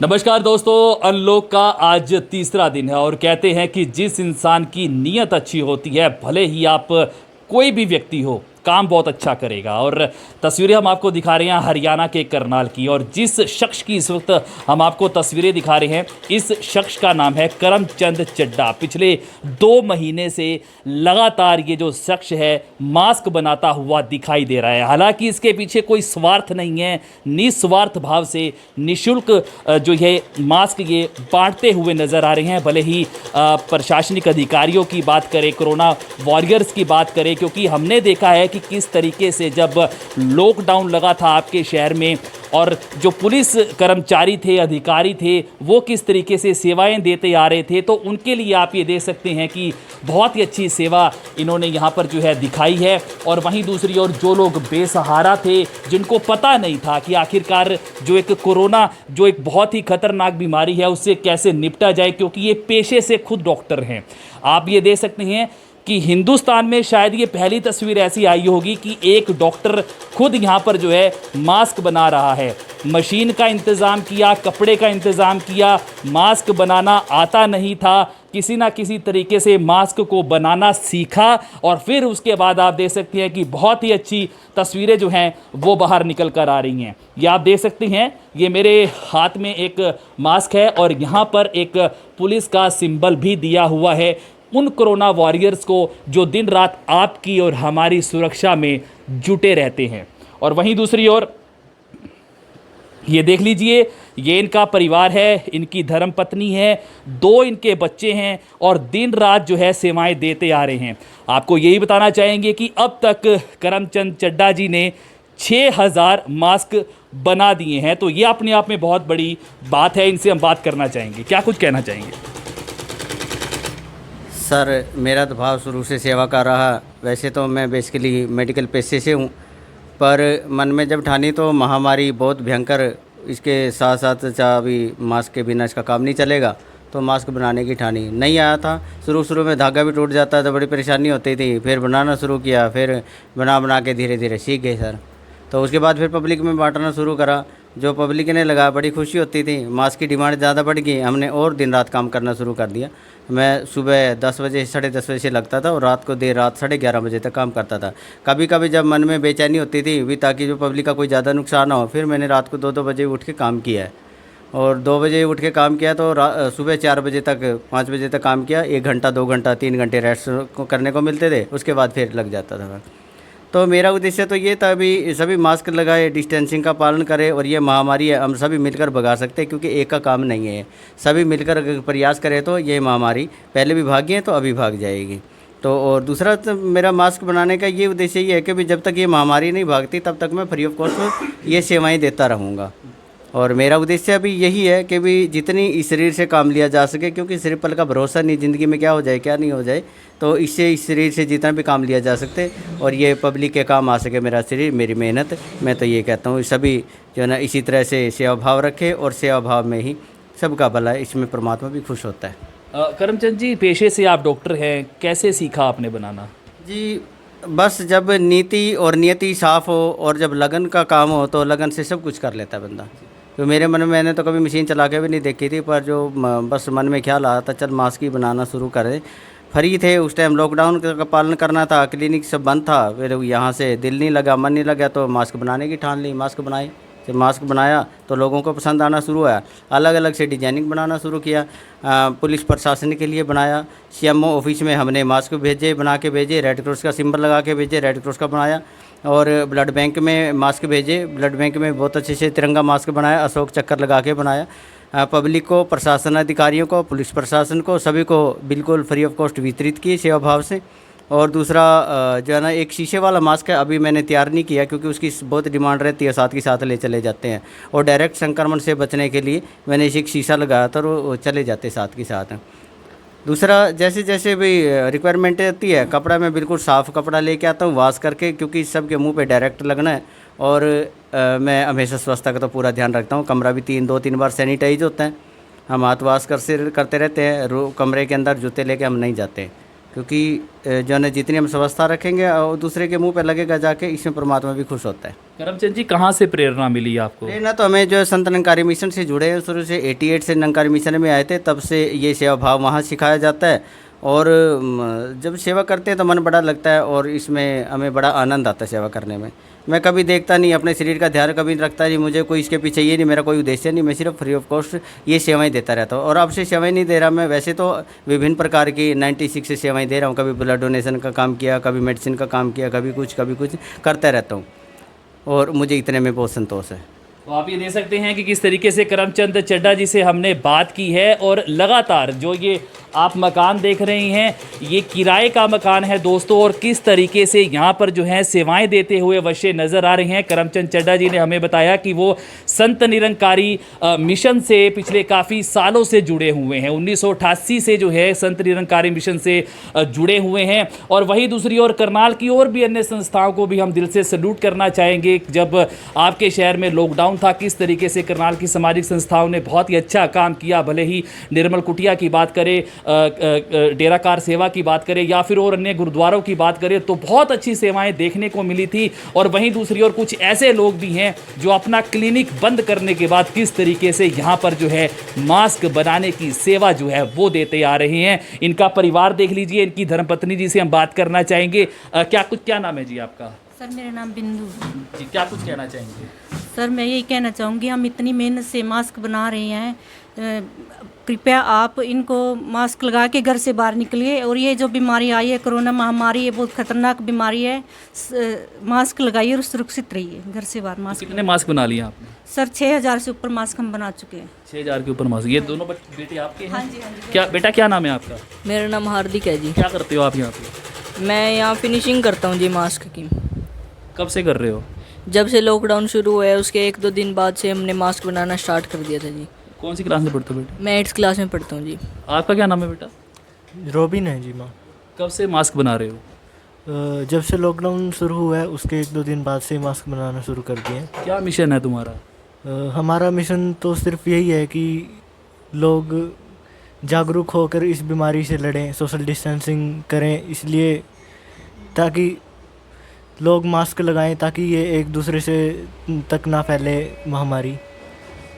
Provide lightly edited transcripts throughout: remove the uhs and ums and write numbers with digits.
नमस्कार दोस्तों, अनलॉक का आज तीसरा दिन है और कहते हैं कि जिस इंसान की नीयत अच्छी होती है, भले ही आप कोई भी व्यक्ति हो, काम बहुत अच्छा करेगा। और तस्वीरें हम आपको दिखा रहे हैं हरियाणा के करनाल की, और जिस शख्स की इस वक्त हम आपको तस्वीरें दिखा रहे हैं, इस शख्स का नाम है करमचंद चड्ढा। पिछले 2 महीने से लगातार ये जो शख्स है मास्क बनाता हुआ दिखाई दे रहा है। हालांकि इसके पीछे कोई स्वार्थ नहीं है, निस्वार्थ भाव से निःशुल्क जो है मास्क ये बांटते हुए नज़र आ रहे हैं। भले ही प्रशासनिक अधिकारियों की बात करें, कोरोना वॉरियर्स की बात करें, क्योंकि हमने देखा है कि किस तरीके से जब लॉकडाउन लगा था आपके शहर में, और जो पुलिस कर्मचारी थे, अधिकारी थे, वो किस तरीके से सेवाएं देते आ रहे थे, तो उनके लिए आप ये देख सकते हैं कि बहुत ही अच्छी सेवा इन्होंने यहाँ पर जो है दिखाई है। और वहीं दूसरी ओर जो लोग बेसहारा थे, जिनको पता नहीं था कि आखिरकार जो एक कोरोना जो एक बहुत ही खतरनाक बीमारी है उससे कैसे निपटा जाए, क्योंकि ये पेशे से खुद डॉक्टर हैं। आप ये देख सकते हैं कि हिंदुस्तान में शायद ये पहली तस्वीर ऐसी आई होगी कि एक डॉक्टर खुद यहाँ पर जो है मास्क बना रहा है। मशीन का इंतज़ाम किया, कपड़े का इंतज़ाम किया, मास्क बनाना आता नहीं था, किसी ना किसी तरीके से मास्क को बनाना सीखा, और फिर उसके बाद आप देख सकते हैं कि बहुत ही अच्छी तस्वीरें जो हैं वो बाहर निकल कर आ रही हैं। ये आप देख सकते हैं, ये मेरे हाथ में एक मास्क है और यहाँ पर एक पुलिस का सिंबल भी दिया हुआ है उन कोरोना वॉरियर्स को जो दिन रात आपकी और हमारी सुरक्षा में जुटे रहते हैं। और वहीं दूसरी ओर ये देख लीजिए, ये इनका परिवार है, इनकी धर्मपत्नी है, 2 इनके बच्चे हैं, और दिन रात जो है सेवाएं देते आ रहे हैं। आपको यही बताना चाहेंगे कि अब तक करमचंद चड्ढा जी ने 6000 मास्क बना दिए हैं। तो ये अपने आप में बहुत बड़ी बात है। इनसे हम बात करना चाहेंगे, क्या कुछ कहना चाहेंगे? सर, मेरा तो भाव शुरू से सेवा का रहा। वैसे तो मैं बेसिकली मेडिकल पेशे से हूँ, पर मन में जब ठानी तो महामारी बहुत भयंकर, इसके साथ साथ अभी मास्क के बिना इसका काम नहीं चलेगा, तो मास्क बनाने की ठानी। नहीं आया था, शुरू में धागा भी टूट जाता तो बड़ी परेशानी होती थी, फिर बनाना शुरू किया, फिर बना के धीरे धीरे सीख गए सर। तो उसके बाद फिर पब्लिक में बांटना शुरू करा। जो पब्लिक ने लगा, बड़ी खुशी होती थी। मास्क की डिमांड ज़्यादा बढ़ गई, हमने और दिन रात काम करना शुरू कर दिया। मैं सुबह 10 बजे 10:30 बजे से लगता था और रात को देर रात 11:30 बजे तक काम करता था। कभी कभी जब मन में बेचैनी होती थी भी, ताकि जो पब्लिक का कोई ज़्यादा नुकसान ना हो, फिर मैंने रात को 2-2 बजे उठ के काम किया है। और 2 बजे उठ के काम किया तो सुबह 4 बजे तक 5 बजे तक काम किया। 1 घंटा 2 घंटा 3 घंटे रेस्ट करने को मिलते थे, उसके बाद फिर लग जाता था। तो मेरा उद्देश्य तो ये था भी सभी मास्क लगाए, डिस्टेंसिंग का पालन करें, और ये महामारी है हम सभी मिलकर भगा सकते हैं, क्योंकि एक का काम नहीं है। सभी मिलकर अगर प्रयास करें तो ये महामारी पहले भी भागी है तो अभी भाग जाएगी। तो और दूसरा तो मेरा मास्क बनाने का ये उद्देश्य ये है कि भी जब तक ये महामारी नहीं भागती तब तक मैं फ्री ऑफ कॉस्ट ये सेवाएँ देता रहूँगा। और मेरा उद्देश्य अभी यही है कि भी जितनी इस शरीर से काम लिया जा सके, क्योंकि सिर्फ पल का भरोसा नहीं, ज़िंदगी में क्या हो जाए क्या नहीं हो जाए, तो इससे इस शरीर से जितना भी काम लिया जा सकते और ये पब्लिक के काम आ सके मेरा शरीर, मेरी मेहनत। मैं तो ये कहता हूँ सभी जो है ना इसी तरह से सेवा भाव रखे, और सेवा भाव में ही सबका भला है, इसमें परमात्मा भी खुश होता है। करमचंद जी, पेशे से आप डॉक्टर हैं, कैसे सीखा आपने बनाना? जी, बस जब नीति और नियति साफ़ हो और जब लगन का काम हो तो लगन से सब कुछ कर लेता है बंदा। तो मेरे मन में, मैंने तो कभी मशीन चला के भी नहीं देखी थी, पर जो बस मन में ख्याल आया था चल मास्क ही बनाना शुरू करें। फ्री थे उस टाइम, लॉकडाउन का पालन करना था, क्लिनिक सब बंद था, फिर यहाँ से दिल नहीं लगा, मन नहीं लगा, तो मास्क बनाने की ठान ली। मास्क बनाए, जब मास्क बनाया तो लोगों को पसंद आना शुरू हुआ। अलग अलग से डिजाइनिंग बनाना शुरू किया। पुलिस प्रशासन के लिए बनाया, CMO ऑफिस में हमने मास्क भेजे, बना के भेजे, रेड क्रॉस का सिंबल लगा के भेजे, रेड क्रॉस का बनाया। और ब्लड बैंक में मास्क भेजे, ब्लड बैंक में बहुत अच्छे से तिरंगा मास्क बनाया, अशोक चक्कर लगा के बनाया। पब्लिक को, प्रशासन अधिकारियों को, पुलिस प्रशासन को, सभी को बिल्कुल फ्री ऑफ कॉस्ट वितरित किए सेवा भाव से। और दूसरा जो है ना एक शीशे वाला मास्क है, अभी मैंने तैयार नहीं किया क्योंकि उसकी बहुत डिमांड रहती है, साथ के साथ ले चले जाते हैं। और डायरेक्ट संक्रमण से बचने के लिए मैंने एक शीशा लगाया था, वो चले जाते साथ के साथ। दूसरा, जैसे जैसे भी रिक्वायरमेंट रहती है, कपड़ा मैं बिल्कुल साफ़ कपड़ा लेके आता हूँ वॉश करके, क्योंकि सबके मुंह पे डायरेक्ट लगना है। और मैं हमेशा स्वच्छता का तो पूरा ध्यान रखता हूँ। कमरा भी 2-3 बार सैनिटाइज होता है। हम हाथ वॉश करते रहते हैं। कमरे के अंदर जूते लेके हम नहीं जाते, क्योंकि जो है जितनी हम स्वच्छता रखेंगे और दूसरे के मुंह पे लगेगा जाके, इसमें परमात्मा भी खुश होता है। करमचंद जी, कहाँ से प्रेरणा मिली आपको? प्रेरणा तो हमें जो संत निरंकारी मिशन से जुड़े हैं, शुरू से 88 से निरंकारी मिशन में आए थे, तब से ये सेवा भाव वहाँ सिखाया जाता है। और जब सेवा करते हैं तो मन बड़ा लगता है और इसमें हमें बड़ा आनंद आता है सेवा करने में। मैं कभी देखता नहीं, अपने शरीर का ध्यान कभी नहीं रखता, नहीं मुझे कोई इसके पीछे ये नहीं, मेरा कोई उद्देश्य नहीं, मैं सिर्फ फ्री ऑफ कॉस्ट ये सेवाएं देता रहता हूँ। और अब से सेवाएं नहीं दे रहा मैं, वैसे तो विभिन्न प्रकार की 96 से सेवाएं दे रहा हूँ। कभी ब्लड डोनेशन का काम किया, कभी मेडिसिन का काम किया, कभी कुछ करता रहता हूँ और मुझे इतने में बहुत संतोष है। तो आप ये दे सकते हैं कि किस तरीके से करमचंद चड्ढा जी से हमने बात की है और लगातार जो ये आप मकान देख रहे हैं ये किराए का मकान है दोस्तों, और किस तरीके से यहाँ पर जो है सेवाएं देते हुए अवश्य नज़र आ रहे हैं। करमचंद चड्ढा जी ने हमें बताया कि वो संत निरंकारी मिशन से पिछले काफ़ी सालों से जुड़े हुए हैं, 1988 से जो है संत निरंकारी मिशन से जुड़े हुए हैं। और वहीं दूसरी ओर करनाल की और भी अन्य संस्थाओं को भी हम दिल से सैल्यूट करना चाहेंगे। जब आपके शहर में लॉकडाउन था, किस तरीके से करनाल की सामाजिक संस्थाओं ने बहुत ही अच्छा काम किया, भले ही निर्मल कुटिया की बात करें, डेरा कार सेवा की बात करें या फिर और अन्य गुरुद्वारों की बात करें, तो बहुत अच्छी सेवाएं देखने को मिली थी। और वहीं दूसरी ओर कुछ ऐसे लोग भी हैं जो अपना क्लिनिक बंद करने के बाद किस तरीके से यहाँ पर जो है मास्क बनाने की सेवा जो है वो देते आ रहे हैं। इनका परिवार देख लीजिए, इनकी धर्मपत्नी जी से हम बात करना चाहेंगे। क्या नाम है जी आपका? सर मेरा नाम बिंदु जी, क्या कुछ कहना चाहेंगे? सर मैं यही कहना चाहूँगी, हम इतनी मेहनत से मास्क बना रहे हैं, कृपया आप इनको मास्क लगा के घर से बाहर निकलिए। और ये जो बीमारी आई है कोरोना महामारी, ये बहुत खतरनाक बीमारी है, मास्क लगाइए और सुरक्षित रहिए, घर से बाहर मास्क। कितने मास्क बना लिए आपने? सर 6000 से ऊपर मास्क हम बना चुके हैं। 6000 के ऊपर मास्क। ये दोनों बेटे आपके हैं? हाँ जी, हाँ जी। क्या बेटा, क्या नाम है आपका? मेरा नाम हार्दिक है जी। क्या करते हो आप यहाँ पे? मैं यहाँ फिनिशिंग करता हूँ जी मास्क की। कब से कर रहे हो? जब से लॉकडाउन शुरू हुआ है उसके 1-2 दिन बाद से हमने मास्क बनाना स्टार्ट कर दिया था जी। कौन सी क्लास में पढ़ते हो बेटा? मैं 8th क्लास में पढ़ता हूँ जी। आपका क्या नाम है बेटा? रोबिन है जी माँ। कब से मास्क बना रहे हो? जब से लॉकडाउन शुरू हुआ है उसके 1-2 दिन बाद से मास्क बनाना शुरू कर दिए हैं। क्या मिशन है तुम्हारा? हमारा मिशन तो सिर्फ यही है कि लोग जागरूक होकर इस बीमारी से लड़ें, सोशल डिस्टेंसिंग करें, इसलिए ताकि लोग मास्क लगाएं ताकि ये एक दूसरे से तक ना फैले महामारी।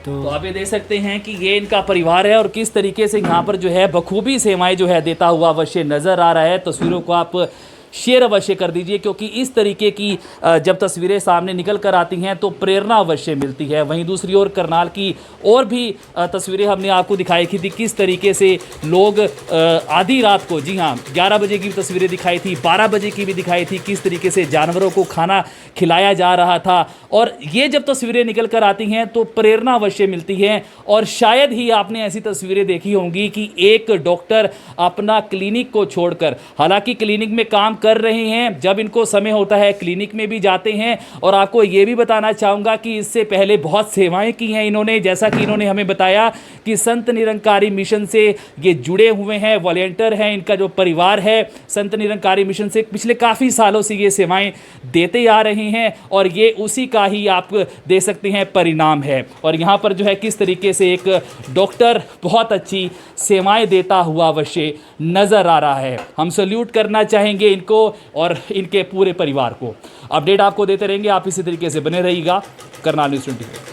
तो आप ये देख सकते हैं कि ये इनका परिवार है और किस तरीके से यहाँ पर जो है बखूबी सेवाएं जो है देता हुआ अवश्य नज़र आ रहा है। तस्वीरों को आप शेयर अवश्य कर दीजिए, क्योंकि इस तरीके की जब तस्वीरें सामने निकल कर आती हैं तो प्रेरणा अवश्य मिलती है। वहीं दूसरी ओर करनाल की और भी तस्वीरें हमने आपको दिखाई थी, किस तरीके से लोग आधी रात को, जी हाँ 11 बजे की भी तस्वीरें दिखाई थी, 12 बजे की भी दिखाई थी, किस तरीके से जानवरों को खाना खिलाया जा रहा था। और ये जब तस्वीरें निकल कर आती हैं तो प्रेरणा अवश्य मिलती है। और शायद ही आपने ऐसी तस्वीरें देखी होंगी कि एक डॉक्टर अपना क्लिनिक को छोड़कर, हालांकि क्लिनिक में काम कर रहे हैं, जब इनको समय होता है क्लिनिक में भी जाते हैं। और आपको ये भी बताना चाहूँगा कि इससे पहले बहुत सेवाएं की हैं इन्होंने, जैसा कि इन्होंने हमें बताया कि संत निरंकारी मिशन से ये जुड़े हुए हैं, वॉलेंटियर हैं, इनका जो परिवार है संत निरंकारी मिशन से पिछले काफ़ी सालों से ये सेवाएं देते आ रहे हैं। और ये उसी का ही आप दे सकते हैं परिणाम है। और यहाँ पर जो है किस तरीके से एक डॉक्टर बहुत अच्छी सेवाएं देता हुआ अवश्य नज़र आ रहा है। हम सैल्यूट करना चाहेंगे इनको और इनके पूरे परिवार को। अपडेट आपको देते रहेंगे, आप इसी तरीके से बने रहिएगा करनाल न्यूज़ 24।